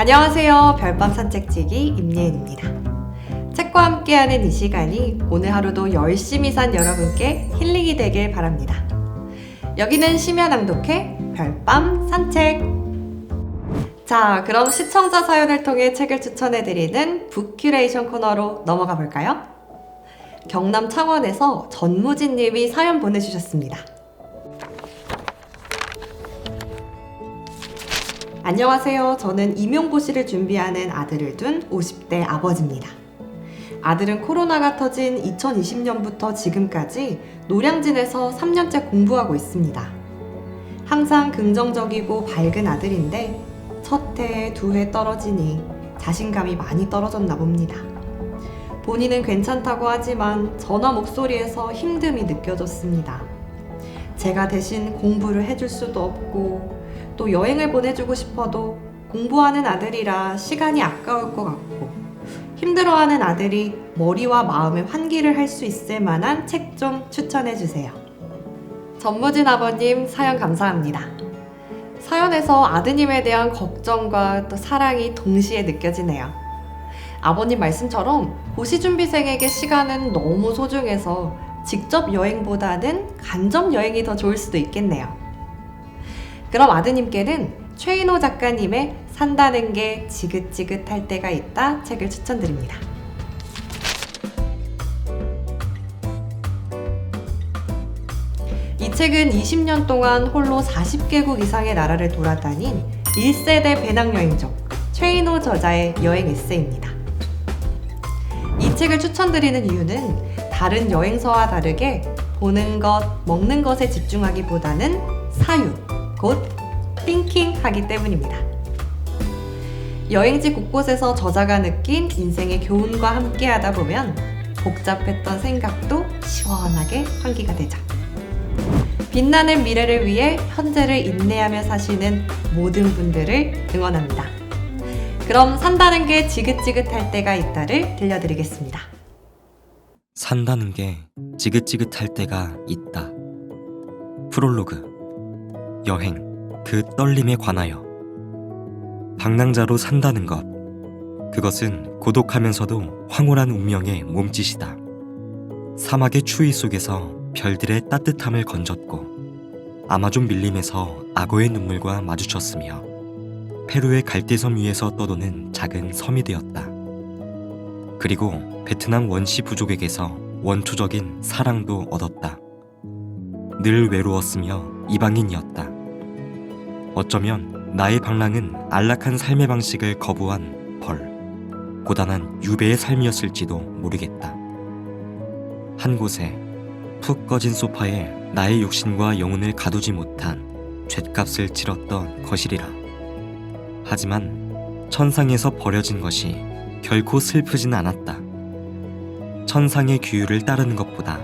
안녕하세요. 별밤 산책지기 임예은입니다. 책과 함께하는 이 시간이 오늘 하루도 열심히 산 여러분께 힐링이 되길 바랍니다. 여기는 심야 낭독회 별밤 산책. 자, 그럼 시청자 사연을 통해 책을 추천해드리는 북큐레이션 코너로 넘어가 볼까요? 경남 창원에서 전무진님이 사연 보내주셨습니다. 안녕하세요. 저는 임용고시를 준비하는 아들을 둔 50대 아버지입니다. 아들은 코로나가 터진 2020년부터 지금까지 노량진에서 3년째 공부하고 있습니다. 항상 긍정적이고 밝은 아들인데 첫 해, 두 해 떨어지니 자신감이 많이 떨어졌나 봅니다. 본인은 괜찮다고 하지만 전화 목소리에서 힘듦이 느껴졌습니다. 제가 대신 공부를 해줄 수도 없고 또 여행을 보내주고 싶어도 공부하는 아들이라 시간이 아까울 것 같고 힘들어하는 아들이 머리와 마음의 환기를 할 수 있을 만한 책 좀 추천해주세요. 전무진 아버님 사연 감사합니다. 사연에서 아드님에 대한 걱정과 또 사랑이 동시에 느껴지네요. 아버님 말씀처럼 고시준비생에게 시간은 너무 소중해서 직접 여행보다는 간접 여행이 더 좋을 수도 있겠네요. 그럼 아드님께는 최인호 작가님의 산다는 게 지긋지긋할 때가 있다 책을 추천드립니다. 이 책은 20년 동안 홀로 40개국 이상의 나라를 돌아다닌 1세대 배낭여행족 최인호 저자의 여행 에세이입니다. 이 책을 추천드리는 이유는 다른 여행서와 다르게 보는 것, 먹는 것에 집중하기보다는 사유, 곧 띵킹하기 때문입니다. 여행지 곳곳에서 저자가 느낀 인생의 교훈과 함께하다 보면 복잡했던 생각도 시원하게 환기가 되죠. 빛나는 미래를 위해 현재를 인내하며 사시는 모든 분들을 응원합니다. 그럼 산다는 게 지긋지긋할 때가 있다를 들려드리겠습니다. 산다는 게 지긋지긋할 때가 있다. 프롤로그. 여행, 그 떨림에 관하여. 방랑자로 산다는 것, 그것은 고독하면서도 황홀한 운명의 몸짓이다. 사막의 추위 속에서 별들의 따뜻함을 건졌고 아마존 밀림에서 악어의 눈물과 마주쳤으며 페루의 갈대섬 위에서 떠도는 작은 섬이 되었다. 그리고 베트남 원시 부족에게서 원초적인 사랑도 얻었다. 늘 외로웠으며 이방인이었다. 어쩌면 나의 방랑은 안락한 삶의 방식을 거부한 고단한 유배의 삶이었을지도 모르겠다. 한 곳에 푹 꺼진 소파에 나의 욕심과 영혼을 가두지 못한 죗값을 치렀던 것이리라. 하지만 천상에서 버려진 것이 결코 슬프진 않았다. 천상의 규율을 따르는 것보다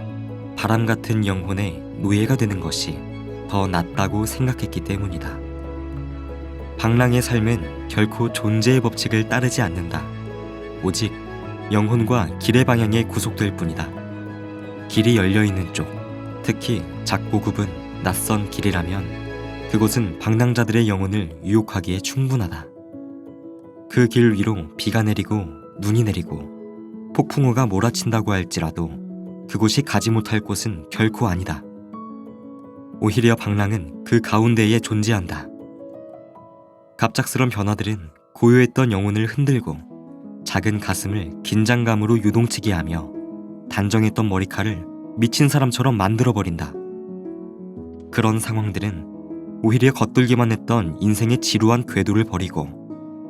바람 같은 영혼의 노예가 되는 것이 더 낫다고 생각했기 때문이다. 방랑의 삶은 결코 존재의 법칙을 따르지 않는다. 오직 영혼과 길의 방향에 구속될 뿐이다. 길이 열려있는 쪽, 특히 작고 굽은 낯선 길이라면 그곳은 방랑자들의 영혼을 유혹하기에 충분하다. 그 길 위로 비가 내리고 눈이 내리고 폭풍우가 몰아친다고 할지라도 그곳이 가지 못할 곳은 결코 아니다. 오히려 방랑은 그 가운데에 존재한다. 갑작스런 변화들은 고요했던 영혼을 흔들고 작은 가슴을 긴장감으로 요동치게 하며 단정했던 머리칼을 미친 사람처럼 만들어버린다. 그런 상황들은 오히려 겉돌기만 했던 인생의 지루한 궤도를 버리고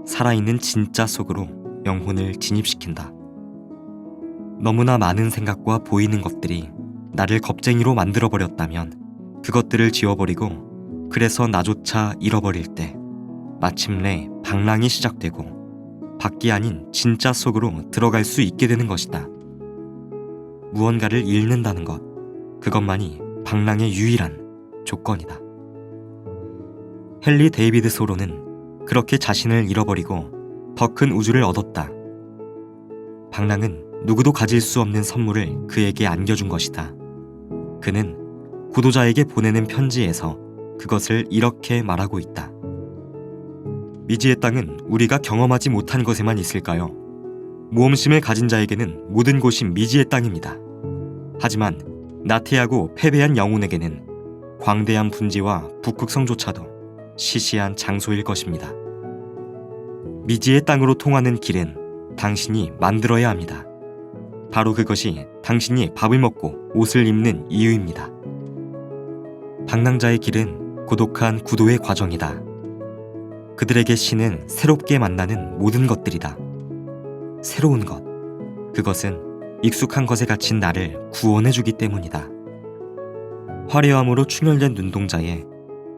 살아있는 진짜 속으로 영혼을 진입시킨다. 너무나 많은 생각과 보이는 것들이 나를 겁쟁이로 만들어버렸다면 그것들을 지워버리고 그래서 나조차 잃어버릴 때 마침내 방랑이 시작되고 밖이 아닌 진짜 속으로 들어갈 수 있게 되는 것이다. 무언가를 잃는다는 것, 그것만이 방랑의 유일한 조건이다. 헨리 데이비드 소로는 그렇게 자신을 잃어버리고 더 큰 우주를 얻었다. 방랑은 누구도 가질 수 없는 선물을 그에게 안겨준 것이다. 그는 구도자에게 보내는 편지에서 그것을 이렇게 말하고 있다. 미지의 땅은 우리가 경험하지 못한 것에만 있을까요? 모험심을 가진 자에게는 모든 곳이 미지의 땅입니다. 하지만 나태하고 패배한 영혼에게는 광대한 분지와 북극성조차도 시시한 장소일 것입니다. 미지의 땅으로 통하는 길은 당신이 만들어야 합니다. 바로 그것이 당신이 밥을 먹고 옷을 입는 이유입니다. 방랑자의 길은 고독한 구도의 과정이다. 그들에게 신은 새롭게 만나는 모든 것들이다. 새로운 것, 그것은 익숙한 것에 갇힌 나를 구원해주기 때문이다. 화려함으로 충혈된 눈동자에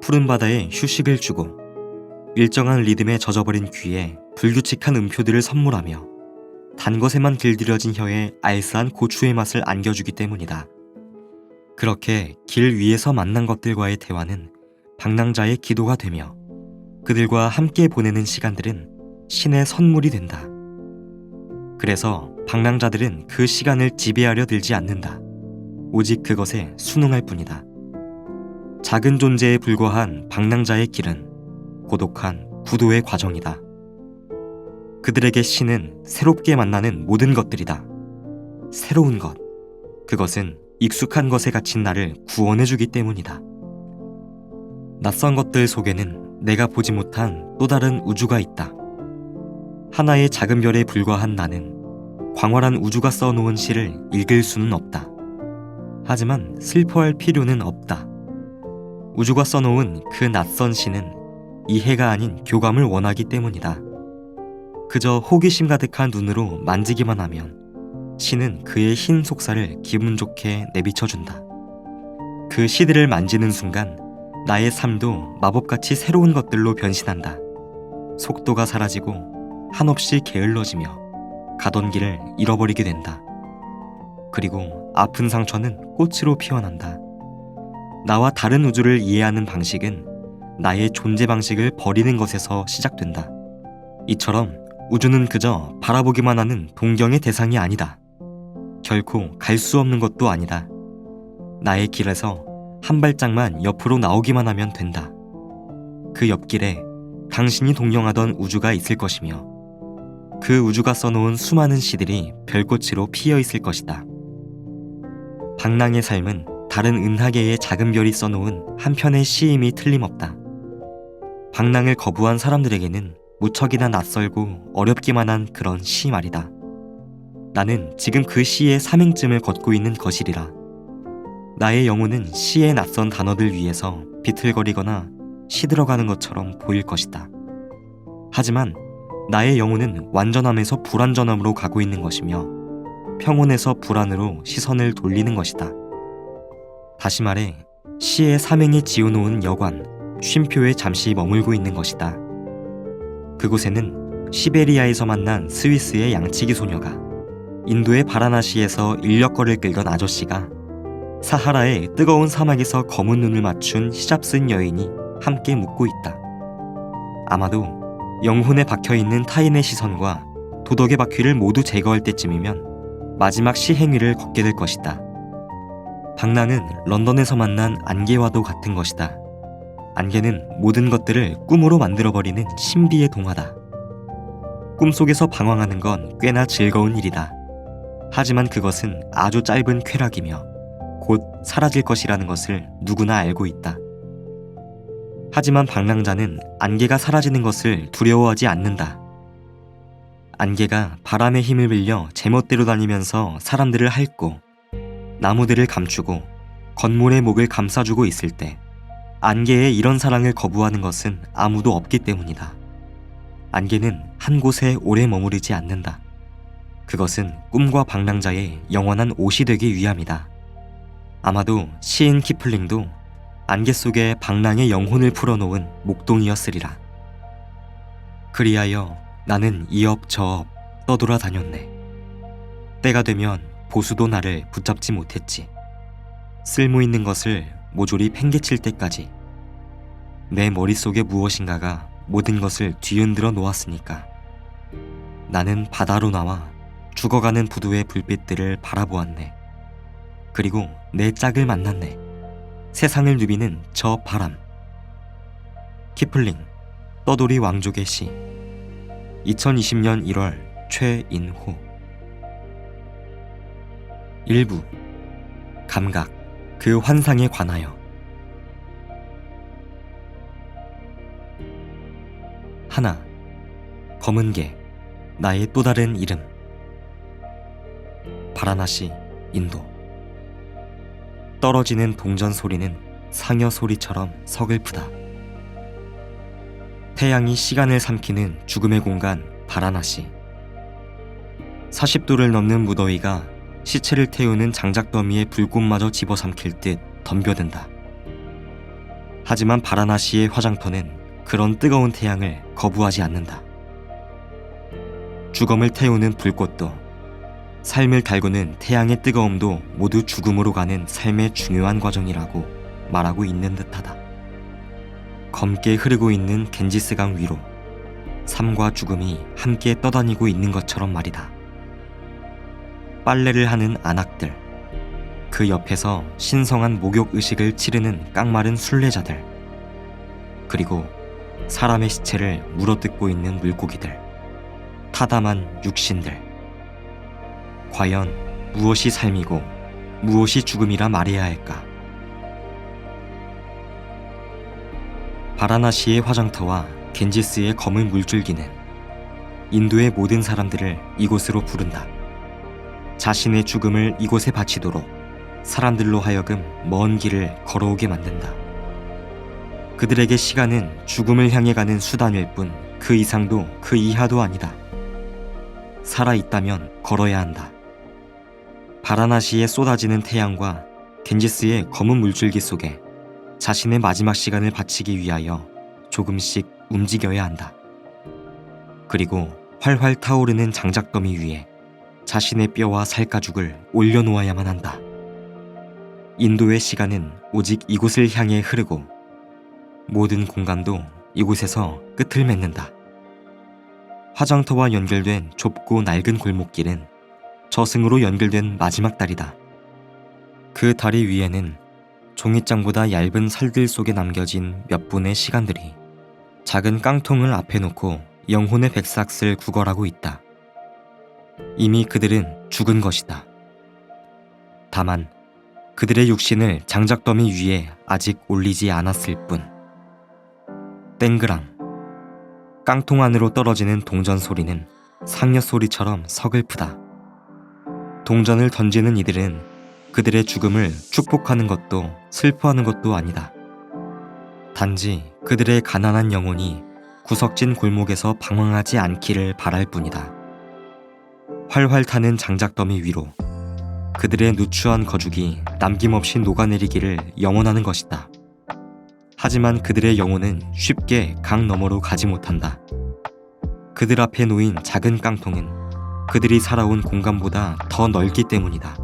푸른 바다에 휴식을 주고 일정한 리듬에 젖어버린 귀에 불규칙한 음표들을 선물하며 단 것에만 길들여진 혀에 알싸한 고추의 맛을 안겨주기 때문이다. 그렇게 길 위에서 만난 것들과의 대화는 방랑자의 기도가 되며 그들과 함께 보내는 시간들은 신의 선물이 된다. 그래서 방랑자들은 그 시간을 지배하려 들지 않는다. 오직 그것에 순응할 뿐이다. 작은 존재에 불과한 방랑자의 길은 고독한 구도의 과정이다. 그들에게 신은 새롭게 만나는 모든 것들이다. 새로운 것, 그것은 익숙한 것에 갇힌 나를 구원해주기 때문이다. 낯선 것들 속에는 내가 보지 못한 또 다른 우주가 있다. 하나의 작은 별에 불과한 나는 광활한 우주가 써놓은 시를 읽을 수는 없다. 하지만 슬퍼할 필요는 없다. 우주가 써놓은 그 낯선 시는 이해가 아닌 교감을 원하기 때문이다. 그저 호기심 가득한 눈으로 만지기만 하면 시는 그의 흰 속살을 기분 좋게 내비쳐준다. 그 시들을 만지는 순간 나의 삶도 마법같이 새로운 것들로 변신한다. 속도가 사라지고 한없이 게을러지며 가던 길을 잃어버리게 된다. 그리고 아픈 상처는 꽃으로 피어난다. 나와 다른 우주를 이해하는 방식은 나의 존재 방식을 버리는 것에서 시작된다. 이처럼 우주는 그저 바라보기만 하는 동경의 대상이 아니다. 결코 갈 수 없는 것도 아니다. 나의 길에서 한 발짝만 옆으로 나오기만 하면 된다. 그 옆길에 당신이 동경하던 우주가 있을 것이며 그 우주가 써놓은 수많은 시들이 별꽃으로 피어 있을 것이다. 방랑의 삶은 다른 은하계의 작은 별이 써놓은 한 편의 시임이 틀림없다. 방랑을 거부한 사람들에게는 무척이나 낯설고 어렵기만 한 그런 시 말이다. 나는 지금 그 시의 삼행쯤을 걷고 있는 것이리라. 나의 영혼은 시의 낯선 단어들 위에서 비틀거리거나 시들어가는 것처럼 보일 것이다. 하지만 나의 영혼은 완전함에서 불완전함으로 가고 있는 것이며 평온에서 불안으로 시선을 돌리는 것이다. 다시 말해 시의 삼행이 지어놓은 여관, 쉼표에 잠시 머물고 있는 것이다. 그곳에는 시베리아에서 만난 스위스의 양치기 소녀가, 인도의 바라나시에서 인력거를 끌던 아저씨가, 사하라의 뜨거운 사막에서 검은 눈을 맞춘 히잡 쓴 여인이 함께 묵고 있다. 아마도 영혼에 박혀있는 타인의 시선과 도덕의 바퀴를 모두 제거할 때쯤이면 마지막 시행위를 걷게 될 것이다. 방랑은 런던에서 만난 안개와도 같은 것이다. 안개는 모든 것들을 꿈으로 만들어버리는 신비의 동화다. 꿈속에서 방황하는 건 꽤나 즐거운 일이다. 하지만 그것은 아주 짧은 쾌락이며 곧 사라질 것이라는 것을 누구나 알고 있다. 하지만 방랑자는 안개가 사라지는 것을 두려워하지 않는다. 안개가 바람의 힘을 빌려 제멋대로 다니면서 사람들을 핥고 나무들을 감추고 건물의 목을 감싸주고 있을 때 안개의 이런 사랑을 거부하는 것은 아무도 없기 때문이다. 안개는 한 곳에 오래 머무르지 않는다. 그것은 꿈과 방랑자의 영원한 옷이 되기 위함이다. 아마도 시인 키플링도 안개 속에 방랑의 영혼을 풀어놓은 목동이었으리라. 그리하여 나는 이업저업 떠돌아다녔네. 때가 되면 보수도 나를 붙잡지 못했지. 쓸모있는 것을 모조리 팽개칠 때까지 내 머릿속에 무엇인가가 모든 것을 뒤흔들어 놓았으니까. 나는 바다로 나와 죽어가는 부두의 불빛들을 바라보았네. 그리고 내 짝을 만났네. 세상을 누비는 저 바람. 키플링, 떠돌이 왕족의 시 2020년 1월 최인호. 일부 감각, 그 환상에 관하여. 하나, 검은 개, 나의 또 다른 이름. 바라나시, 인도. 떨어지는 동전 소리는 상여 소리처럼 서글프다. 태양이 시간을 삼키는 죽음의 공간 바라나시. 40도를 넘는 무더위가 시체를 태우는 장작더미의 불꽃마저 집어삼킬 듯 덤벼든다. 하지만 바라나시의 화장터는 그런 뜨거운 태양을 거부하지 않는다. 죽음을 태우는 불꽃도, 삶을 달구는 태양의 뜨거움도 모두 죽음으로 가는 삶의 중요한 과정이라고 말하고 있는 듯하다. 검게 흐르고 있는 겐지스강 위로 삶과 죽음이 함께 떠다니고 있는 것처럼 말이다. 빨래를 하는 안악들, 그 옆에서 신성한 목욕의식을 치르는 깡마른 순례자들, 그리고 사람의 시체를 물어뜯고 있는 물고기들, 타담한 육신들. 과연 무엇이 삶이고 무엇이 죽음이라 말해야 할까? 바라나시의 화장터와 겐지스의 검은 물줄기는 인도의 모든 사람들을 이곳으로 부른다. 자신의 죽음을 이곳에 바치도록 사람들로 하여금 먼 길을 걸어오게 만든다. 그들에게 시간은 죽음을 향해 가는 수단일 뿐 그 이상도 그 이하도 아니다. 살아있다면 걸어야 한다. 바라나시에 쏟아지는 태양과 겐지스의 검은 물줄기 속에 자신의 마지막 시간을 바치기 위하여 조금씩 움직여야 한다. 그리고 활활 타오르는 장작더미 위에 자신의 뼈와 살가죽을 올려놓아야만 한다. 인도의 시간은 오직 이곳을 향해 흐르고 모든 공간도 이곳에서 끝을 맺는다. 화장터와 연결된 좁고 낡은 골목길은 저승으로 연결된 마지막 다리다. 그 다리 위에는 종이장보다 얇은 살들 속에 남겨진 몇 분의 시간들이 작은 깡통을 앞에 놓고 영혼의 백삭을 구걸하고 있다. 이미 그들은 죽은 것이다. 다만 그들의 육신을 장작더미 위에 아직 올리지 않았을 뿐. 땡그랑. 깡통 안으로 떨어지는 동전 소리는 상여 소리처럼 서글프다. 동전을 던지는 이들은 그들의 죽음을 축복하는 것도 슬퍼하는 것도 아니다. 단지 그들의 가난한 영혼이 구석진 골목에서 방황하지 않기를 바랄 뿐이다. 활활 타는 장작더미 위로 그들의 누추한 거죽이 남김없이 녹아내리기를 영원하는 것이다. 하지만 그들의 영혼은 쉽게 강 너머로 가지 못한다. 그들 앞에 놓인 작은 깡통은 그들이 살아온 공간보다 더 넓기 때문이다.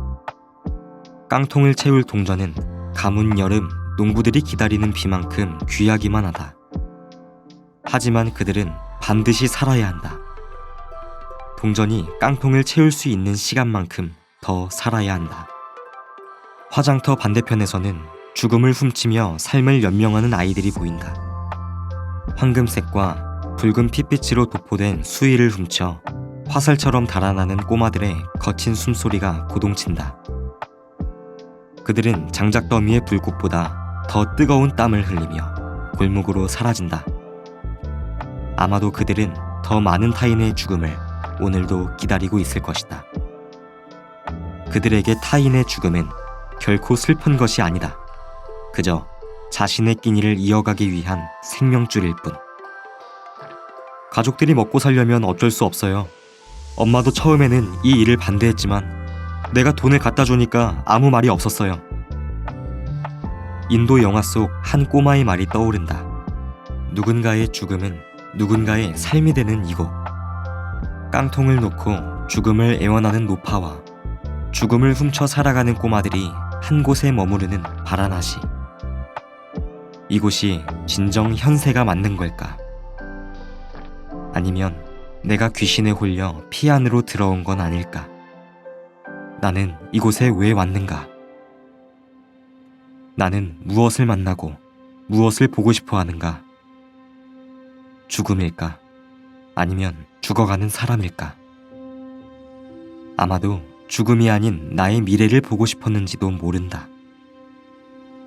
깡통을 채울 동전은 가문 여름 농부들이 기다리는 비만큼 귀하기만 하다. 하지만 그들은 반드시 살아야 한다. 동전이 깡통을 채울 수 있는 시간만큼 더 살아야 한다. 화장터 반대편에서는 죽음을 훔치며 삶을 연명하는 아이들이 보인다. 황금색과 붉은 핏빛으로 도포된 수의를 훔쳐 화살처럼 달아나는 꼬마들의 거친 숨소리가 고동친다. 그들은 장작더미의 불꽃보다 더 뜨거운 땀을 흘리며 골목으로 사라진다. 아마도 그들은 더 많은 타인의 죽음을 오늘도 기다리고 있을 것이다. 그들에게 타인의 죽음은 결코 슬픈 것이 아니다. 그저 자신의 끼니를 이어가기 위한 생명줄일 뿐. 가족들이 먹고 살려면 어쩔 수 없어요. 엄마도 처음에는 이 일을 반대했지만 내가 돈을 갖다 주니까 아무 말이 없었어요. 인도 영화 속 한 꼬마의 말이 떠오른다. 누군가의 죽음은 누군가의 삶이 되는 이곳. 깡통을 놓고 죽음을 애원하는 노파와 죽음을 훔쳐 살아가는 꼬마들이 한 곳에 머무르는 바라나시. 이곳이 진정 현세가 맞는 걸까? 아니면 내가 귀신에 홀려 피 안으로 들어온 건 아닐까? 나는 이곳에 왜 왔는가? 나는 무엇을 만나고 무엇을 보고 싶어 하는가? 죽음일까? 아니면 죽어가는 사람일까? 아마도 죽음이 아닌 나의 미래를 보고 싶었는지도 모른다.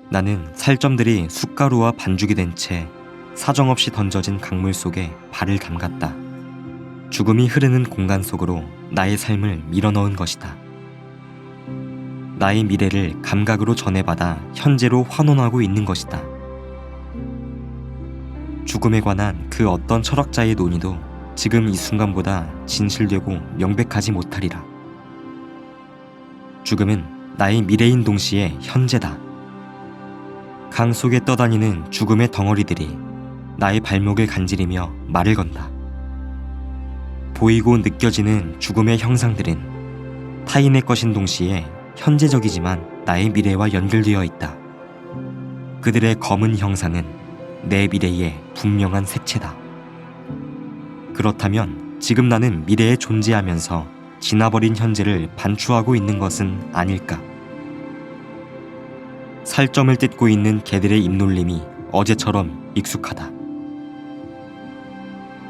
나는 살점들이 숟가루와 반죽이 된 채 사정없이 던져진 강물 속에 발을 담갔다. 죽음이 흐르는 공간 속으로 나의 삶을 밀어넣은 것이다. 나의 미래를 감각으로 전해받아 현재로 환원하고 있는 것이다. 죽음에 관한 그 어떤 철학자의 논의도 지금 이 순간보다 진실되고 명백하지 못하리라. 죽음은 나의 미래인 동시에 현재다. 강 속에 떠다니는 죽음의 덩어리들이 나의 발목을 간지리며 말을 건다. 보이고 느껴지는 죽음의 형상들은 타인의 것인 동시에 현재적이지만 나의 미래와 연결되어 있다. 그들의 검은 형상은 내 미래의 분명한 색채다. 그렇다면 지금 나는 미래에 존재하면서 지나버린 현재를 반추하고 있는 것은 아닐까? 살점을 뜯고 있는 개들의 입놀림이 어제처럼 익숙하다.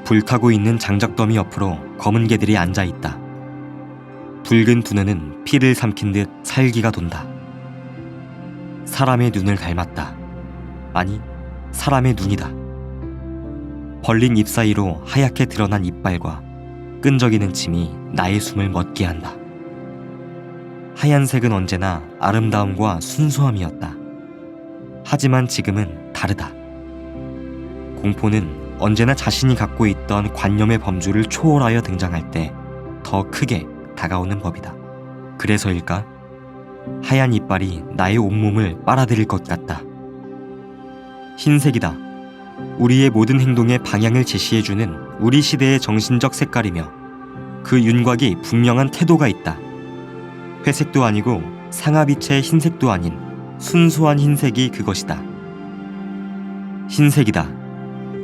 불타고 있는 장작더미 옆으로 검은 개들이 앉아있다. 붉은 두뇌는 피를 삼킨 듯 살기가 돈다. 사람의 눈을 닮았다. 아니, 사람의 눈이다. 벌린 입 사이로 하얗게 드러난 이빨과 끈적이는 침이 나의 숨을 멎게 한다. 하얀색은 언제나 아름다움과 순수함이었다. 하지만 지금은 다르다. 공포는 언제나 자신이 갖고 있던 관념의 범주를 초월하여 등장할 때 더 크게 다가오는 법이다. 그래서일까? 하얀 이빨이 나의 온몸을 빨아들일 것 같다. 흰색이다. 우리의 모든 행동의 방향을 제시해주는 우리 시대의 정신적 색깔이며 그 윤곽이 분명한 태도가 있다. 회색도 아니고 상아빛의 흰색도 아닌 순수한 흰색이 그것이다. 흰색이다.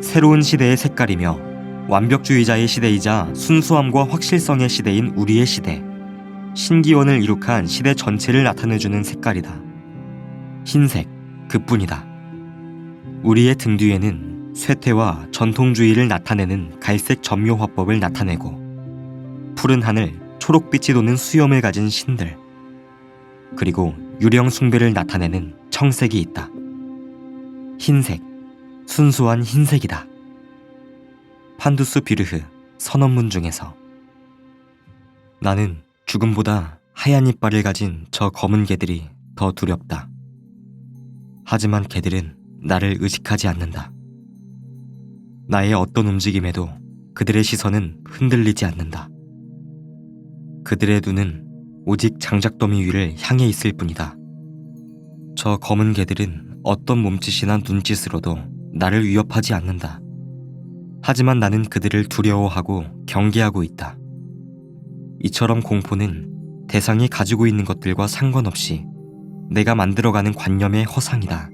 새로운 시대의 색깔이며 완벽주의자의 시대이자 순수함과 확실성의 시대인 우리의 시대, 신기원을 이룩한 시대 전체를 나타내주는 색깔이다. 흰색, 그뿐이다. 우리의 등 뒤에는 쇠퇴와 전통주의를 나타내는 갈색 점묘 화법을 나타내고 푸른 하늘, 초록빛이 도는 수염을 가진 신들, 그리고 유령 숭배를 나타내는 청색이 있다. 흰색, 순수한 흰색이다. 판두스 뷰르흐 선언문 중에서 나는 죽음보다 하얀 이빨을 가진 저 검은 개들이 더 두렵다. 하지만 개들은 나를 의식하지 않는다. 나의 어떤 움직임에도 그들의 시선은 흔들리지 않는다. 그들의 눈은 오직 장작더미 위를 향해 있을 뿐이다. 저 검은 개들은 어떤 몸짓이나 눈짓으로도 나를 위협하지 않는다. 하지만 나는 그들을 두려워하고 경계하고 있다. 이처럼 공포는 대상이 가지고 있는 것들과 상관없이 내가 만들어가는 관념의 허상이다.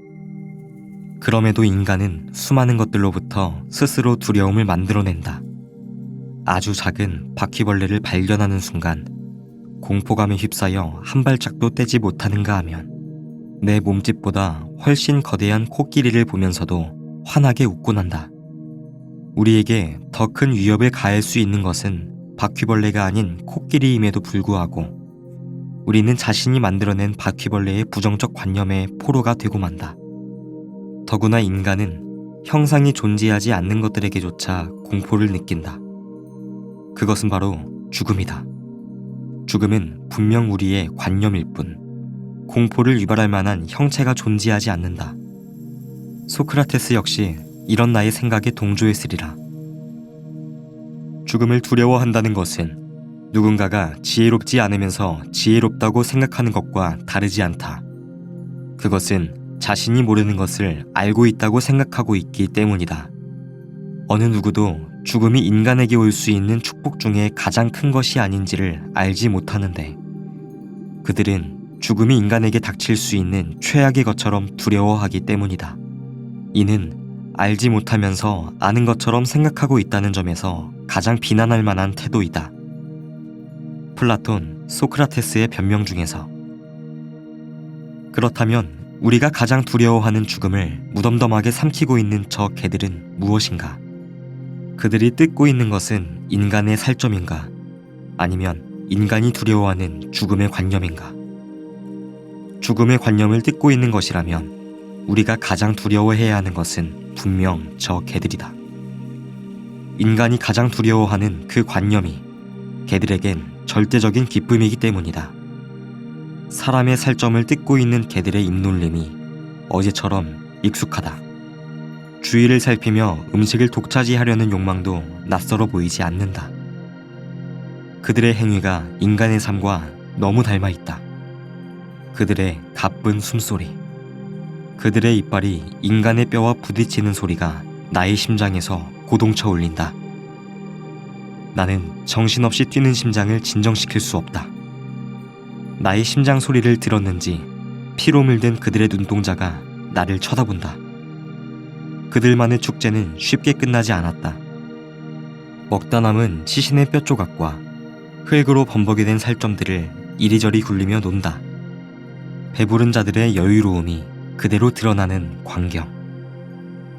그럼에도 인간은 수많은 것들로부터 스스로 두려움을 만들어낸다. 아주 작은 바퀴벌레를 발견하는 순간 공포감에 휩싸여 한 발짝도 떼지 못하는가 하면 내 몸집보다 훨씬 거대한 코끼리를 보면서도 환하게 웃곤 한다. 우리에게 더 큰 위협을 가할 수 있는 것은 바퀴벌레가 아닌 코끼리임에도 불구하고 우리는 자신이 만들어낸 바퀴벌레의 부정적 관념에 포로가 되고 만다. 더구나 인간은 형상이 존재하지 않는 것들에게조차 공포를 느낀다. 그것은 바로 죽음이다. 죽음은 분명 우리의 관념일 뿐 공포를 유발할 만한 형체가 존재하지 않는다. 소크라테스 역시 이런 나의 생각에 동조했으리라. 죽음을 두려워한다는 것은 누군가가 지혜롭지 않으면서 지혜롭다고 생각하는 것과 다르지 않다. 그것은 자신이 모르는 것을 알고 있다고 생각하고 있기 때문이다. 어느 누구도 죽음이 인간에게 올 수 있는 축복 중에 가장 큰 것이 아닌지를 알지 못하는데 그들은 죽음이 인간에게 닥칠 수 있는 최악의 것처럼 두려워하기 때문이다. 이는 알지 못하면서 아는 것처럼 생각하고 있다는 점에서 가장 비난할 만한 태도이다. 플라톤, 소크라테스의 변명 중에서 그렇다면 우리가 가장 두려워하는 죽음을 무덤덤하게 삼키고 있는 저 개들은 무엇인가? 그들이 뜯고 있는 것은 인간의 살점인가? 아니면 인간이 두려워하는 죽음의 관념인가? 죽음의 관념을 뜯고 있는 것이라면 우리가 가장 두려워해야 하는 것은 분명 저 개들이다. 인간이 가장 두려워하는 그 관념이 개들에겐 절대적인 기쁨이기 때문이다. 사람의 살점을 뜯고 있는 개들의 입놀림이 어제처럼 익숙하다. 주위를 살피며 음식을 독차지하려는 욕망도 낯설어 보이지 않는다. 그들의 행위가 인간의 삶과 너무 닮아 있다. 그들의 가쁜 숨소리, 그들의 이빨이 인간의 뼈와 부딪히는 소리가 나의 심장에서 고동쳐 울린다. 나는 정신없이 뛰는 심장을 진정시킬 수 없다. 나의 심장 소리를 들었는지 피로 물든 그들의 눈동자가 나를 쳐다본다. 그들만의 축제는 쉽게 끝나지 않았다. 먹다 남은 시신의 뼈 조각과 흙으로 범벅이 된 살점들을 이리저리 굴리며 논다. 배부른 자들의 여유로움이 그대로 드러나는 광경.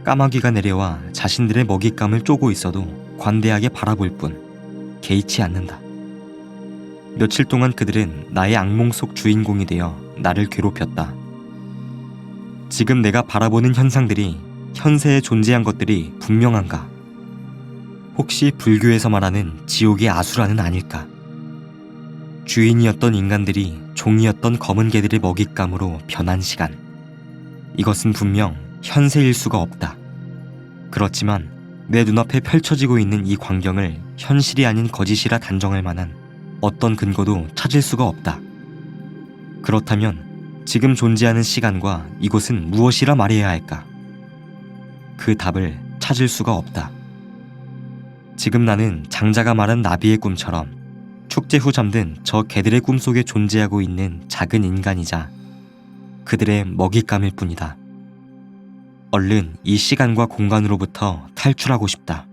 까마귀가 내려와 자신들의 먹잇감을 쪼고 있어도 관대하게 바라볼 뿐 개의치 않는다. 며칠 동안 그들은 나의 악몽 속 주인공이 되어 나를 괴롭혔다. 지금 내가 바라보는 현상들이 현세에 존재한 것들이 분명한가? 혹시 불교에서 말하는 지옥의 아수라는 아닐까? 주인이었던 인간들이 종이었던 검은 개들의 먹잇감으로 변한 시간. 이것은 분명 현세일 수가 없다. 그렇지만 내 눈앞에 펼쳐지고 있는 이 광경을 현실이 아닌 거짓이라 단정할 만한 어떤 근거도 찾을 수가 없다. 그렇다면 지금 존재하는 시간과 이곳은 무엇이라 말해야 할까? 그 답을 찾을 수가 없다. 지금 나는 장자가 말한 나비의 꿈처럼 축제 후 잠든 저 개들의 꿈속에 존재하고 있는 작은 인간이자 그들의 먹잇감일 뿐이다. 얼른 이 시간과 공간으로부터 탈출하고 싶다.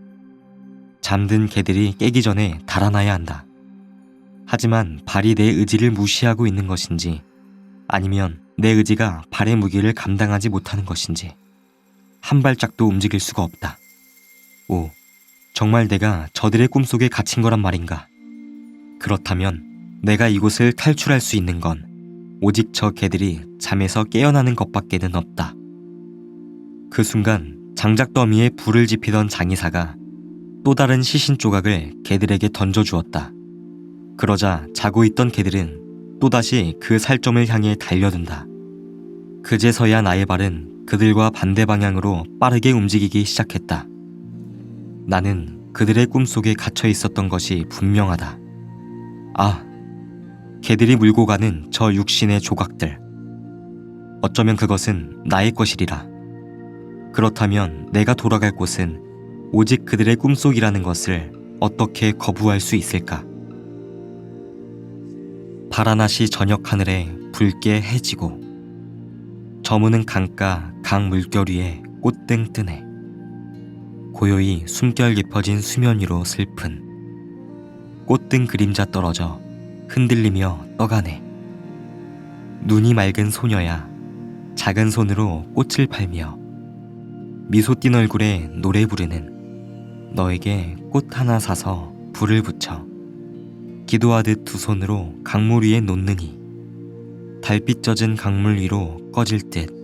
잠든 개들이 깨기 전에 달아나야 한다. 하지만 발이 내 의지를 무시하고 있는 것인지 아니면 내 의지가 발의 무게를 감당하지 못하는 것인지 한 발짝도 움직일 수가 없다. 오, 정말 내가 저들의 꿈속에 갇힌 거란 말인가? 그렇다면 내가 이곳을 탈출할 수 있는 건 오직 저 개들이 잠에서 깨어나는 것밖에는 없다. 그 순간 장작 더미에 불을 지피던 장의사가 또 다른 시신 조각을 개들에게 던져주었다. 그러자 자고 있던 개들은 또다시 그 살점을 향해 달려든다. 그제서야 나의 발은 그들과 반대 방향으로 빠르게 움직이기 시작했다. 나는 그들의 꿈속에 갇혀 있었던 것이 분명하다. 아, 개들이 물고 가는 저 육신의 조각들. 어쩌면 그것은 나의 것이리라. 그렇다면 내가 돌아갈 곳은 오직 그들의 꿈속이라는 것을 어떻게 거부할 수 있을까? 파라나시 저녁 하늘에 붉게 해지고 저무는 강가 강 물결 위에 꽃등 뜨네. 고요히 숨결 깊어진 수면 위로 슬픈 꽃등 그림자 떨어져 흔들리며 떠가네. 눈이 맑은 소녀야 작은 손으로 꽃을 팔며 미소 띤 얼굴에 노래 부르는 너에게 꽃 하나 사서 불을 붙여 기도하듯 두 손으로 강물 위에 놓느니 달빛 젖은 강물 위로 꺼질 듯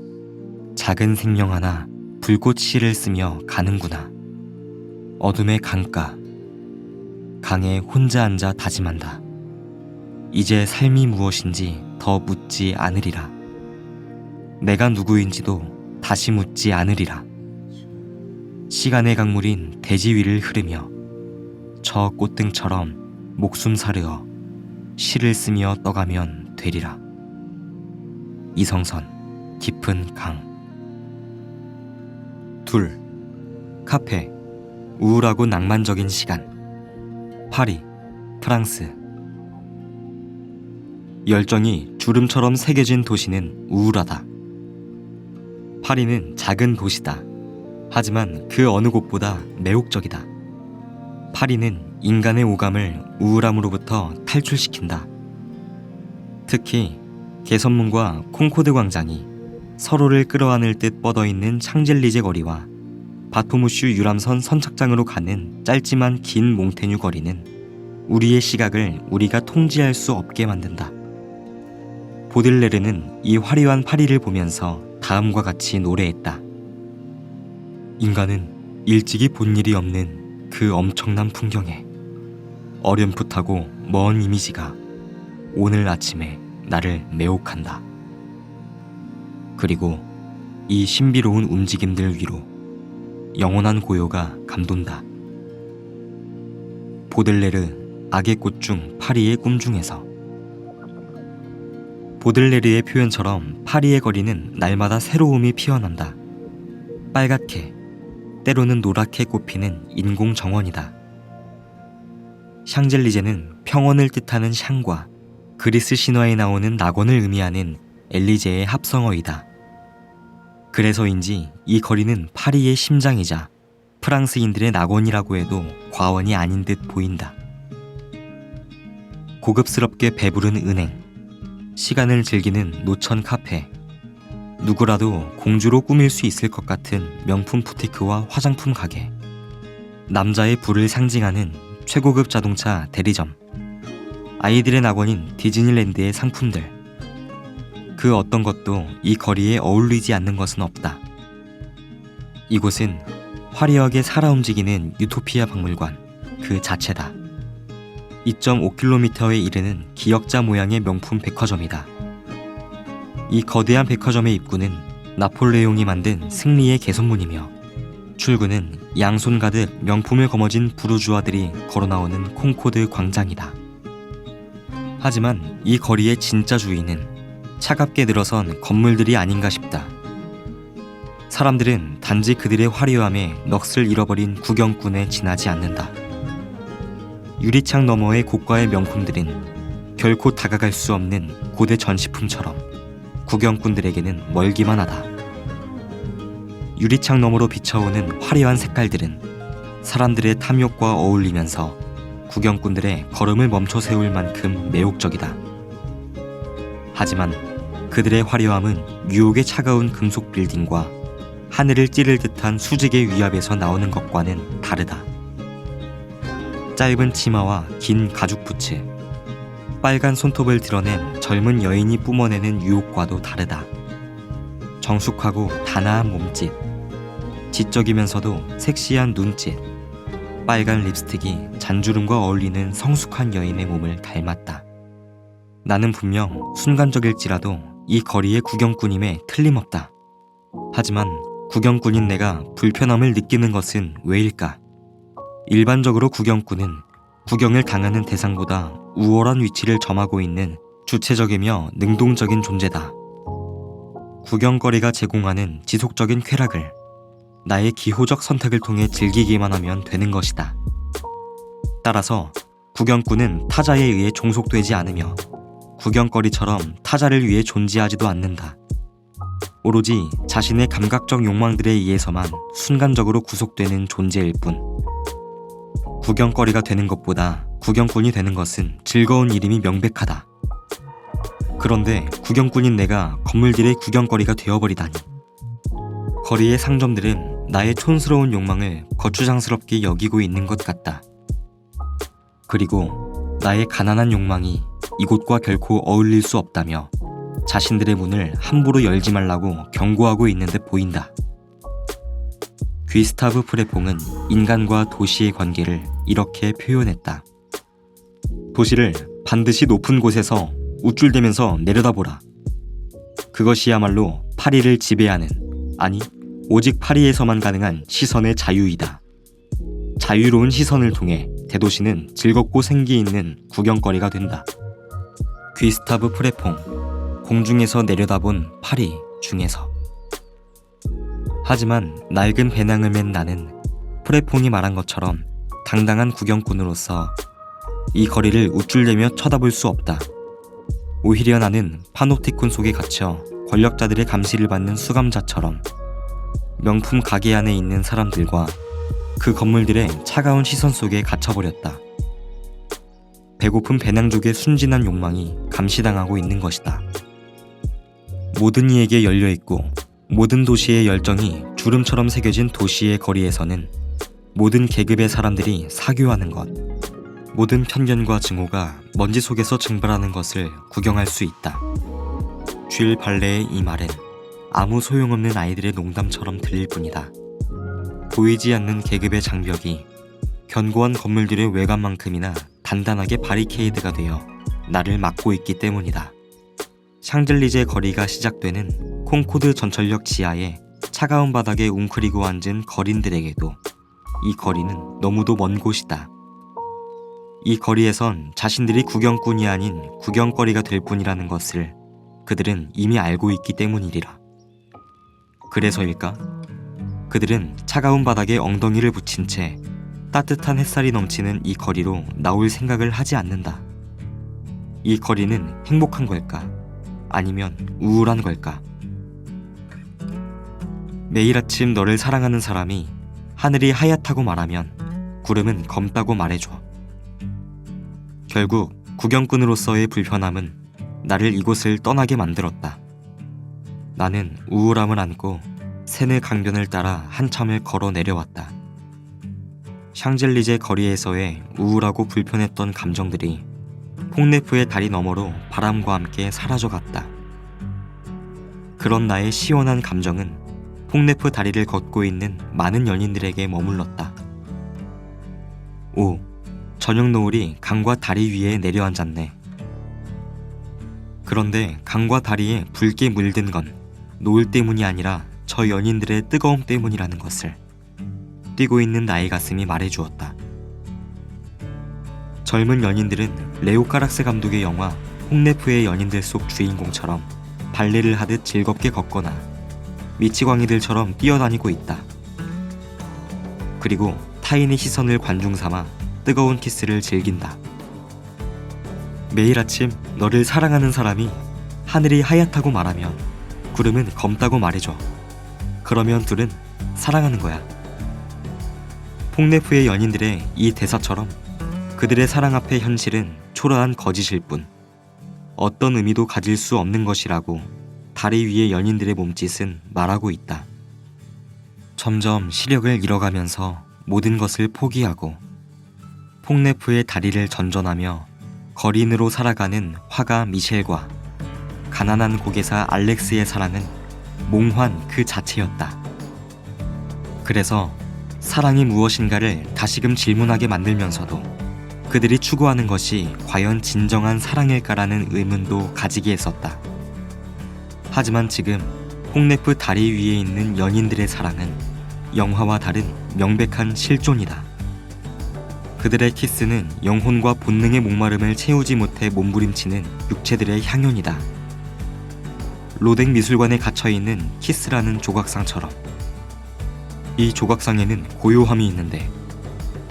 작은 생명 하나 불꽃 시를 쓰며 가는구나. 어둠의 강가 강에 혼자 앉아 다짐한다. 이제 삶이 무엇인지 더 묻지 않으리라. 내가 누구인지도 다시 묻지 않으리라. 시간의 강물인 대지 위를 흐르며 저 꽃등처럼 목숨 사르어 시를 쓰며 떠가면 되리라. 이성선 깊은 강. 둘. 카페. 우울하고 낭만적인 시간. 파리, 프랑스. 열정이 주름처럼 새겨진 도시는 우울하다. 파리는 작은 도시다. 하지만 그 어느 곳보다 매혹적이다. 파리는 인간의 오감을 우울함으로부터 탈출시킨다. 특히 개선문과 콩코드 광장이 서로를 끌어안을 듯 뻗어있는 샹젤리제 거리와 바토무슈 유람선 선착장으로 가는 짧지만 긴 몽테뉴 거리는 우리의 시각을 우리가 통제할 수 없게 만든다. 보들레르는 이 화려한 파리를 보면서 다음과 같이 노래했다. 인간은 일찍이 본 일이 없는 그 엄청난 풍경에 어렴풋하고 먼 이미지가 오늘 아침에 나를 매혹한다. 그리고 이 신비로운 움직임들 위로 영원한 고요가 감돈다. 보들레르 악의 꽃 중 파리의 꿈 중에서. 보들레르의 표현처럼 파리의 거리는 날마다 새로움이 피어난다. 빨갛게 때로는 노랗게 꽃피는 인공 정원이다. 샹젤리제는 평원을 뜻하는 샹과 그리스 신화에 나오는 낙원을 의미하는 엘리제의 합성어이다. 그래서인지 이 거리는 파리의 심장이자 프랑스인들의 낙원이라고 해도 과언이 아닌 듯 보인다. 고급스럽게 배부른 은행, 시간을 즐기는 노천 카페, 누구라도 공주로 꾸밀 수 있을 것 같은 명품 부티크와 화장품 가게, 남자의 부를 상징하는 최고급 자동차 대리점, 아이들의 낙원인 디즈니랜드의 상품들, 그 어떤 것도 이 거리에 어울리지 않는 것은 없다. 이곳은 화려하게 살아 움직이는 유토피아 박물관 그 자체다. 2.5km에 이르는 기역자 모양의 명품 백화점이다. 이 거대한 백화점의 입구는 나폴레옹이 만든 승리의 개선문이며 출구는 양손 가득 명품을 거머쥔 부르주아들이 걸어나오는 콩코드 광장이다. 하지만 이 거리의 진짜 주인은 차갑게 늘어선 건물들이 아닌가 싶다. 사람들은 단지 그들의 화려함에 넋을 잃어버린 구경꾼에 지나지 않는다. 유리창 너머의 고가의 명품들은 결코 다가갈 수 없는 고대 전시품처럼 구경꾼들에게는 멀기만 하다. 유리창 너머로 비쳐오는 화려한 색깔들은 사람들의 탐욕과 어울리면서 구경꾼들의 걸음을 멈춰 세울 만큼 매혹적이다. 하지만 그들의 화려함은 유혹의 차가운 금속 빌딩과 하늘을 찌를 듯한 수직의 위압에서 나오는 것과는 다르다. 짧은 치마와 긴 가죽 부츠, 빨간 손톱을 드러낸 젊은 여인이 뿜어내는 유혹과도 다르다. 정숙하고 단아한 몸짓, 지적이면서도 섹시한 눈짓, 빨간 립스틱이 잔주름과 어울리는 성숙한 여인의 몸을 닮았다. 나는 분명 순간적일지라도 이 거리의 구경꾼임에 틀림없다. 하지만 구경꾼인 내가 불편함을 느끼는 것은 왜일까? 일반적으로 구경꾼은 구경을 당하는 대상보다 우월한 위치를 점하고 있는 주체적이며 능동적인 존재다. 구경거리가 제공하는 지속적인 쾌락을 나의 기호적 선택을 통해 즐기기만 하면 되는 것이다. 따라서 구경꾼은 타자에 의해 종속되지 않으며 구경거리처럼 타자를 위해 존재하지도 않는다. 오로지 자신의 감각적 욕망들에 의해서만 순간적으로 구속되는 존재일 뿐. 구경거리가 되는 것보다 구경꾼이 되는 것은 즐거운 일임이 명백하다. 그런데 구경꾼인 내가 건물들의 구경거리가 되어버리다니. 거리의 상점들은 나의 촌스러운 욕망을 거추장스럽게 여기고 있는 것 같다. 그리고 나의 가난한 욕망이 이곳과 결코 어울릴 수 없다며 자신들의 문을 함부로 열지 말라고 경고하고 있는 듯 보인다. 귀스타브 프레퐁은 인간과 도시의 관계를 이렇게 표현했다. 도시를 반드시 높은 곳에서 우쭐대면서 내려다보라. 그것이야말로 파리를 지배하는, 아니 오직 파리에서만 가능한 시선의 자유이다. 자유로운 시선을 통해 대도시는 즐겁고 생기 있는 구경거리가 된다. 귀스타브 프레퐁, 공중에서 내려다본 파리 중에서. 하지만 낡은 배낭을 맨 나는 프레퐁이 말한 것처럼 당당한 구경꾼으로서 이 거리를 우쭐대며 쳐다볼 수 없다. 오히려 나는 파노티콘 속에 갇혀 권력자들의 감시를 받는 수감자처럼 명품 가게 안에 있는 사람들과 그 건물들의 차가운 시선 속에 갇혀버렸다. 배고픈 배낭족의 순진한 욕망이 감시당하고 있는 것이다. 모든 이에게 열려있고 모든 도시의 열정이 주름처럼 새겨진 도시의 거리에서는 모든 계급의 사람들이 사교하는 것, 모든 편견과 증오가 먼지 속에서 증발하는 것을 구경할 수 있다. 쥘 발레의 이 말은 아무 소용없는 아이들의 농담처럼 들릴 뿐이다. 보이지 않는 계급의 장벽이 견고한 건물들의 외관만큼이나 단단하게 바리케이드가 되어 나를 막고 있기 때문이다. 샹젤리제 거리가 시작되는 콩코드 전철역 지하에 차가운 바닥에 웅크리고 앉은 거린들에게도 이 거리는 너무도 먼 곳이다. 이 거리에선 자신들이 구경꾼이 아닌 구경거리가 될 뿐이라는 것을 그들은 이미 알고 있기 때문이리라. 그래서일까? 그들은 차가운 바닥에 엉덩이를 붙인 채 따뜻한 햇살이 넘치는 이 거리로 나올 생각을 하지 않는다. 이 거리는 행복한 걸까? 아니면 우울한 걸까? 매일 아침 너를 사랑하는 사람이 하늘이 하얗다고 말하면 구름은 검다고 말해줘. 결국 구경꾼으로서의 불편함은 나를 이곳을 떠나게 만들었다. 나는 우울함을 안고 세네 강변을 따라 한참을 걸어 내려왔다. 샹젤리제 거리에서의 우울하고 불편했던 감정들이 퐁네프의 다리 너머로 바람과 함께 사라져갔다. 그런 나의 시원한 감정은 퐁네프 다리를 걷고 있는 많은 연인들에게 머물렀다. 오, 저녁 노을이 강과 다리 위에 내려앉았네. 그런데 강과 다리에 붉게 물든 건 노을 때문이 아니라 저 연인들의 뜨거움 때문이라는 것을 뛰고 있는 나의 가슴이 말해주었다. 젊은 연인들은 레오 카락스 감독의 영화 퐁네프의 연인들 속 주인공처럼 발레를 하듯 즐겁게 걷거나 미치광이들처럼 뛰어다니고 있다. 그리고 타인의 시선을 관중 삼아 뜨거운 키스를 즐긴다. 매일 아침 너를 사랑하는 사람이 하늘이 하얗다고 말하면 구름은 검다고 말해줘. 그러면 둘은 사랑하는 거야. 퐁네프의 연인들의 이 대사처럼 그들의 사랑 앞에 현실은 초라한 거짓일 뿐 어떤 의미도 가질 수 없는 것이라고 다리 위의 연인들의 몸짓은 말하고 있다. 점점 시력을 잃어가면서 모든 것을 포기하고 퐁네프의 다리를 전전하며 거린으로 살아가는 화가 미셸과 가난한 고개사 알렉스의 사랑은 몽환 그 자체였다. 그래서 사랑이 무엇인가를 다시금 질문하게 만들면서도 그들이 추구하는 것이 과연 진정한 사랑일까라는 의문도 가지게 했었다. 하지만 지금 퐁네프 다리 위에 있는 연인들의 사랑은 영화와 다른 명백한 실존이다. 그들의 키스는 영혼과 본능의 목마름을 채우지 못해 몸부림치는 육체들의 향연이다. 로댕 미술관에 갇혀있는 키스라는 조각상처럼 이 조각상에는 고요함이 있는데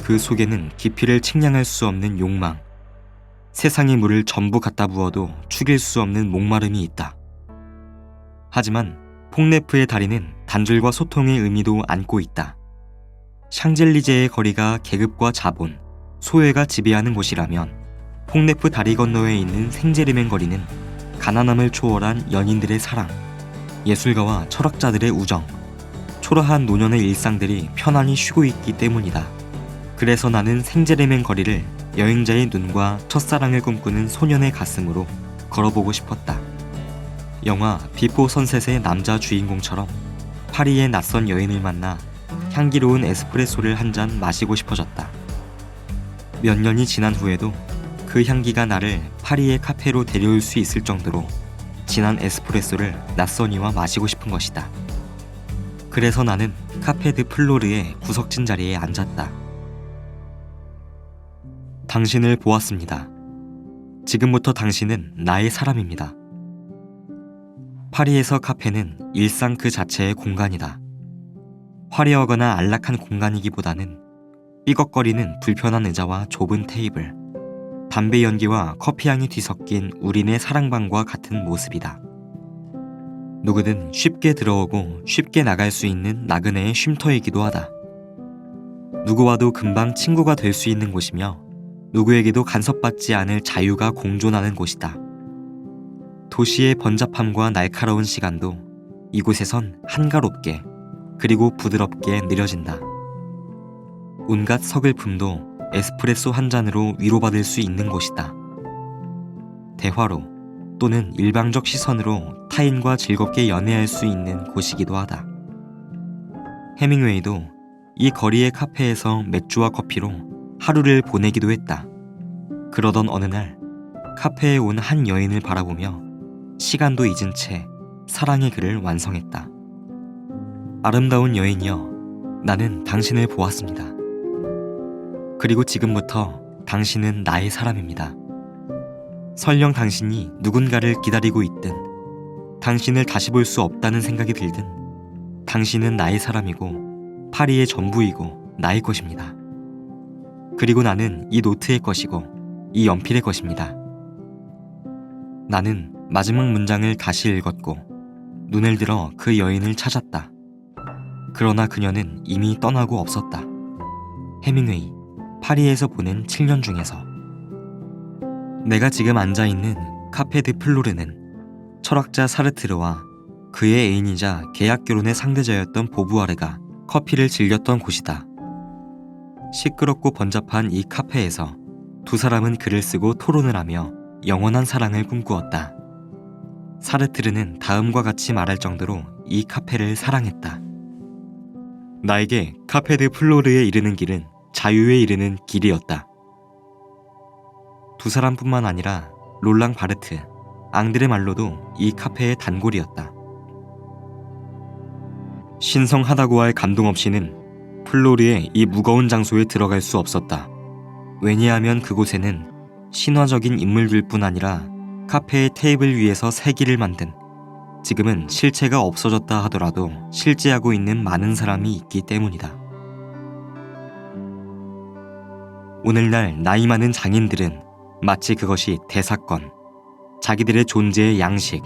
그 속에는 깊이를 측량할 수 없는 욕망, 세상의 물을 전부 갖다 부어도 죽일 수 없는 목마름이 있다. 하지만 퐁네프의 다리는 단절과 소통의 의미도 안고 있다. 샹젤리제의 거리가 계급과 자본, 소외가 지배하는 곳이라면 퐁네프 다리 건너에 있는 생제르맹 거리는 가난함을 초월한 연인들의 사랑, 예술가와 철학자들의 우정, 초라한 노년의 일상들이 편안히 쉬고 있기 때문이다. 그래서 나는 생제르맹 거리를 여행자의 눈과 첫사랑을 꿈꾸는 소년의 가슴으로 걸어보고 싶었다. 영화 비포 선셋의 남자 주인공처럼 파리의 낯선 여인을 만나 향기로운 에스프레소를 한 잔 마시고 싶어졌다. 몇 년이 지난 후에도 그 향기가 나를 파리의 카페로 데려올 수 있을 정도로 진한 에스프레소를 낯선이와 마시고 싶은 것이다. 그래서 나는 카페 드 플로르의 구석진 자리에 앉았다. 당신을 보았습니다. 지금부터 당신은 나의 사람입니다. 파리에서 카페는 일상 그 자체의 공간이다. 화려하거나 안락한 공간이기보다는 삐걱거리는 불편한 의자와 좁은 테이블, 담배 연기와 커피향이 뒤섞인 우리네 사랑방과 같은 모습이다. 누구든 쉽게 들어오고 쉽게 나갈 수 있는 나그네의 쉼터이기도 하다. 누구와도 금방 친구가 될 수 있는 곳이며 누구에게도 간섭받지 않을 자유가 공존하는 곳이다. 도시의 번잡함과 날카로운 시간도 이곳에선 한가롭게 그리고 부드럽게 느려진다. 온갖 서글픔도 에스프레소 한 잔으로 위로받을 수 있는 곳이다. 대화로 또는 일방적 시선으로 타인과 즐겁게 연애할 수 있는 곳이기도 하다. 해밍웨이도 이 거리의 카페에서 맥주와 커피로 하루를 보내기도 했다. 그러던 어느 날 카페에 온 한 여인을 바라보며 시간도 잊은 채 사랑의 글을 완성했다. 아름다운 여인이여, 나는 당신을 보았습니다. 그리고 지금부터 당신은 나의 사람입니다. 설령 당신이 누군가를 기다리고 있든 당신을 다시 볼 수 없다는 생각이 들든 당신은 나의 사람이고 파리의 전부이고 나의 것입니다. 그리고 나는 이 노트의 것이고 이 연필의 것입니다. 나는 마지막 문장을 다시 읽었고 눈을 들어 그 여인을 찾았다. 그러나 그녀는 이미 떠나고 없었다. 해밍웨이, 파리에서 보낸 7년 중에서. 내가 지금 앉아있는 카페 드 플로르는 철학자 사르트르와 그의 애인이자 계약 결혼의 상대자였던 보부아르가 커피를 즐겼던 곳이다. 시끄럽고 번잡한 이 카페에서 두 사람은 글을 쓰고 토론을 하며 영원한 사랑을 꿈꾸었다. 사르트르는 다음과 같이 말할 정도로 이 카페를 사랑했다. 나에게 카페 드 플로르에 이르는 길은 자유에 이르는 길이었다. 두 사람뿐만 아니라 롤랑 바르트, 앙드레 말로도 이 카페의 단골이었다. 신성하다고 할 감동 없이는 플로르의 이 무거운 장소에 들어갈 수 없었다. 왜냐하면 그곳에는 신화적인 인물들뿐 아니라 카페의 테이블 위에서 세기를 만든, 지금은 실체가 없어졌다 하더라도 실제하고 있는 많은 사람이 있기 때문이다. 오늘날 나이 많은 장인들은 마치 그것이 대사건, 자기들의 존재의 양식,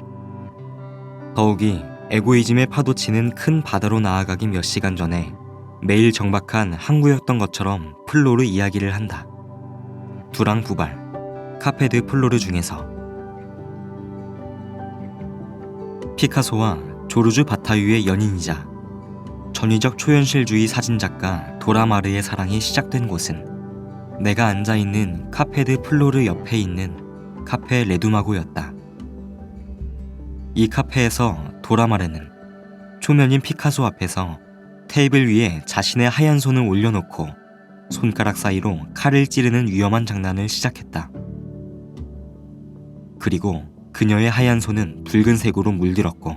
더욱이 에고이즘에 파도치는 큰 바다로 나아가기 몇 시간 전에 매일 정박한 항구였던 것처럼 플로르 이야기를 한다. 두랑부발, 카페 드 플로르 중에서 피카소와 조르주 바타유의 연인이자 전위적 초현실주의 사진작가 도라마르의 사랑이 시작된 곳은 내가 앉아있는 카페 드 플로르 옆에 있는 카페 레두마고였다. 이 카페에서 도라마르는 초면인 피카소 앞에서 테이블 위에 자신의 하얀 손을 올려놓고 손가락 사이로 칼을 찌르는 위험한 장난을 시작했다. 그리고 그녀의 하얀 손은 붉은색으로 물들었고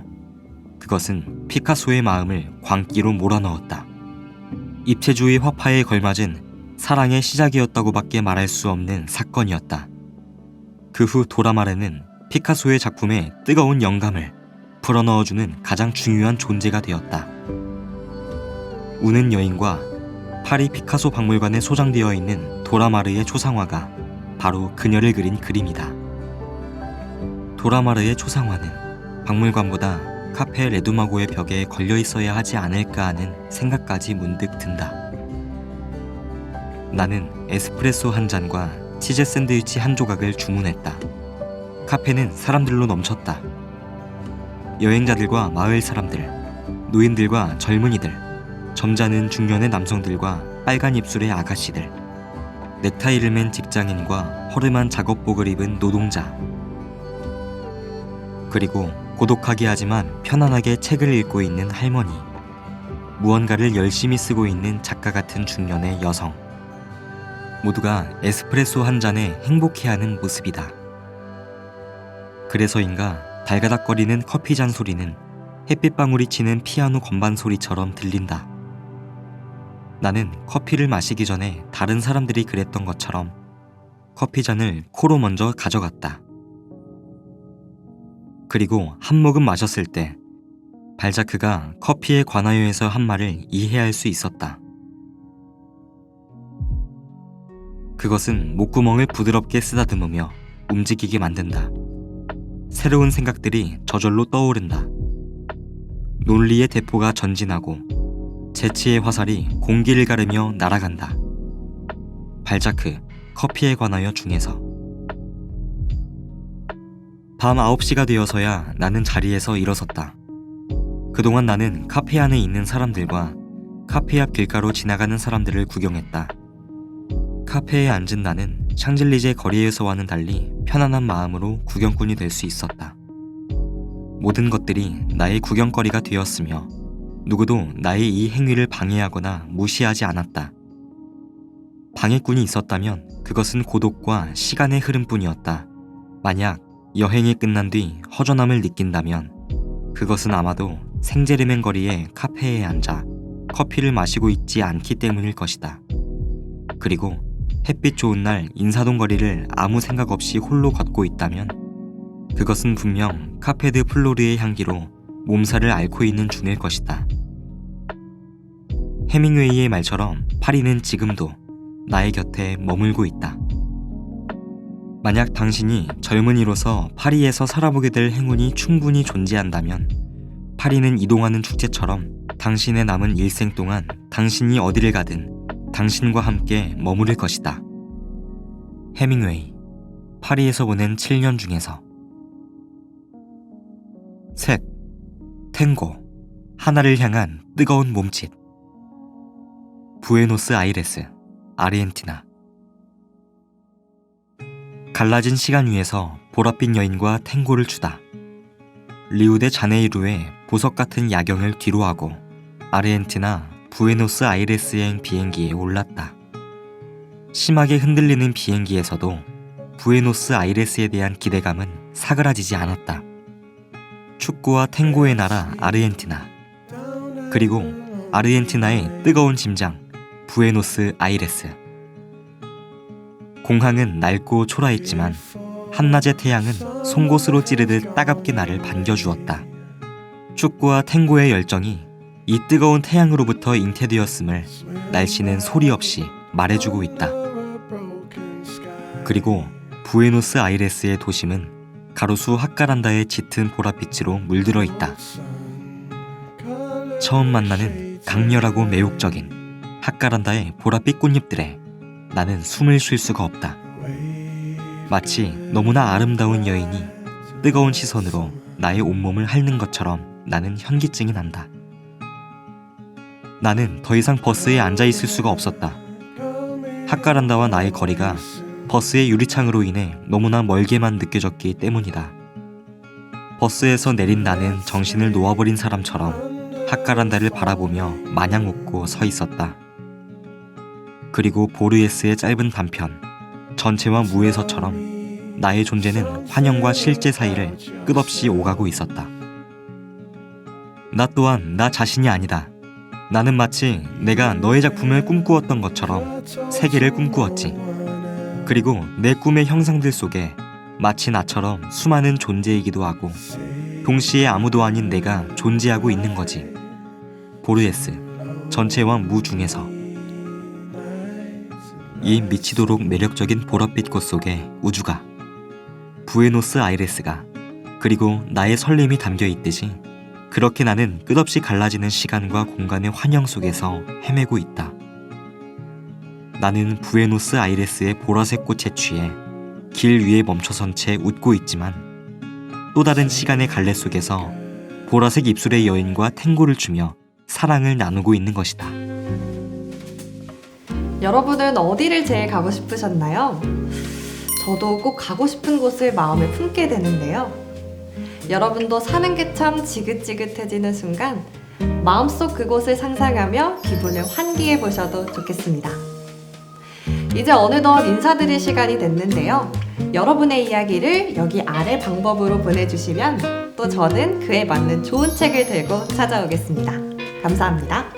그것은 피카소의 마음을 광기로 몰아넣었다. 입체주의 화파에 걸맞은 사랑의 시작이었다고밖에 말할 수 없는 사건이었다. 그 후 도라마르는 피카소의 작품에 뜨거운 영감을 불어넣어주는 가장 중요한 존재가 되었다. 우는 여인과 파리 피카소 박물관에 소장되어 있는 도라마르의 초상화가 바로 그녀를 그린 그림이다. 도라마르의 초상화는 박물관보다 카페 레두마고의 벽에 걸려 있어야 하지 않을까 하는 생각까지 문득 든다. 나는 에스프레소 한 잔과 치즈 샌드위치 한 조각을 주문했다. 카페는 사람들로 넘쳤다. 여행자들과 마을 사람들, 노인들과 젊은이들, 점잖은 중년의 남성들과 빨간 입술의 아가씨들, 넥타이를 맨 직장인과 허름한 작업복을 입은 노동자, 그리고 고독하게 하지만 편안하게 책을 읽고 있는 할머니, 무언가를 열심히 쓰고 있는 작가 같은 중년의 여성, 모두가 에스프레소 한 잔에 행복해하는 모습이다. 그래서인가 달가닥거리는 커피잔 소리는 햇빛방울이 치는 피아노 건반 소리처럼 들린다. 나는 커피를 마시기 전에 다른 사람들이 그랬던 것처럼 커피잔을 코로 먼저 가져갔다. 그리고 한 모금 마셨을 때 발자크가 커피에 관하여에서 한 말을 이해할 수 있었다. 그것은 목구멍을 부드럽게 쓰다듬으며 움직이게 만든다. 새로운 생각들이 저절로 떠오른다. 논리의 대포가 전진하고 재치의 화살이 공기를 가르며 날아간다. 발자크, 커피에 관하여 중에서. 밤 9시가 되어서야 나는 자리에서 일어섰다. 그동안 나는 카페 안에 있는 사람들과 카페 앞 길가로 지나가는 사람들을 구경했다. 카페에 앉은 나는 샹젤리제 거리에서와는 달리 편안한 마음으로 구경꾼이 될 수 있었다. 모든 것들이 나의 구경거리가 되었으며 누구도 나의 이 행위를 방해하거나 무시하지 않았다. 방해꾼이 있었다면 그것은 고독과 시간의 흐름뿐이었다. 만약 여행이 끝난 뒤 허전함을 느낀다면 그것은 아마도 생제르맹 거리의 카페에 앉아 커피를 마시고 있지 않기 때문일 것이다. 그리고 햇빛 좋은 날 인사동 거리를 아무 생각 없이 홀로 걷고 있다면 그것은 분명 카페드 플로르의 향기로 몸살을 앓고 있는 중일 것이다. 해밍웨이의 말처럼 파리는 지금도 나의 곁에 머물고 있다. 만약 당신이 젊은이로서 파리에서 살아보게 될 행운이 충분히 존재한다면 파리는 이동하는 축제처럼 당신의 남은 일생 동안 당신이 어디를 가든 당신과 함께 머무를 것이다. 해밍웨이, 파리에서 보낸 7년 중에서. 셋, 탱고, 하나를 향한 뜨거운 몸짓. 부에노스아이레스, 아르헨티나. 갈라진 시간 위에서 보랏빛 여인과 탱고를 추다. 리우데 자네이루의 보석 같은 야경을 뒤로하고 아르헨티나 부에노스아이레스행 비행기에 올랐다. 심하게 흔들리는 비행기에서도 부에노스아이레스에 대한 기대감은 사그라지지 않았다. 축구와 탱고의 나라 아르헨티나, 그리고 아르헨티나의 뜨거운 심장 부에노스아이레스. 공항은 낡고 초라했지만 한낮의 태양은 송곳으로 찌르듯 따갑게 나를 반겨주었다. 축구와 탱고의 열정이 이 뜨거운 태양으로부터 잉태되었음을 날씨는 소리 없이 말해주고 있다. 그리고 부에노스아이레스의 도심은 가로수 핫가란다의 짙은 보랏빛으로 물들어 있다. 처음 만나는 강렬하고 매혹적인 핫가란다의 보랏빛 꽃잎들에 나는 숨을 쉴 수가 없다. 마치 너무나 아름다운 여인이 뜨거운 시선으로 나의 온몸을 핥는 것처럼 나는 현기증이 난다. 나는 더 이상 버스에 앉아 있을 수가 없었다. 핫가란다와 나의 거리가 버스의 유리창으로 인해 너무나 멀게만 느껴졌기 때문이다. 버스에서 내린 나는 정신을 놓아버린 사람처럼 핫가란다를 바라보며 마냥 웃고 서 있었다. 그리고 보르예스의 짧은 단편 전체와 무에서처럼 나의 존재는 환영과 실제 사이를 끝없이 오가고 있었다. 나 또한 나 자신이 아니다. 나는 마치 내가 너의 작품을 꿈꾸었던 것처럼 세계를 꿈꾸었지. 그리고 내 꿈의 형상들 속에 마치 나처럼 수많은 존재이기도 하고 동시에 아무도 아닌 내가 존재하고 있는 거지. 보르예스, 전체와 무 중에서. 이 미치도록 매력적인 보랏빛 꽃 속에 우주가, 부에노스아이레스가, 그리고 나의 설렘이 담겨 있듯이 그렇게 나는 끝없이 갈라지는 시간과 공간의 환영 속에서 헤매고 있다. 나는 부에노스아이레스의 보라색 꽃에 취해 길 위에 멈춰선 채 웃고 있지만 또 다른 시간의 갈래 속에서 보라색 입술의 여인과 탱고를 추며 사랑을 나누고 있는 것이다. 여러분은 어디를 제일 가고 싶으셨나요? 저도 꼭 가고 싶은 곳을 마음에 품게 되는데요. 여러분도 사는 게 참 지긋지긋해지는 순간 마음속 그곳을 상상하며 기분을 환기해 보셔도 좋겠습니다. 이제 어느덧 인사드릴 시간이 됐는데요. 여러분의 이야기를 여기 아래 방법으로 보내주시면 또 저는 그에 맞는 좋은 책을 들고 찾아오겠습니다. 감사합니다.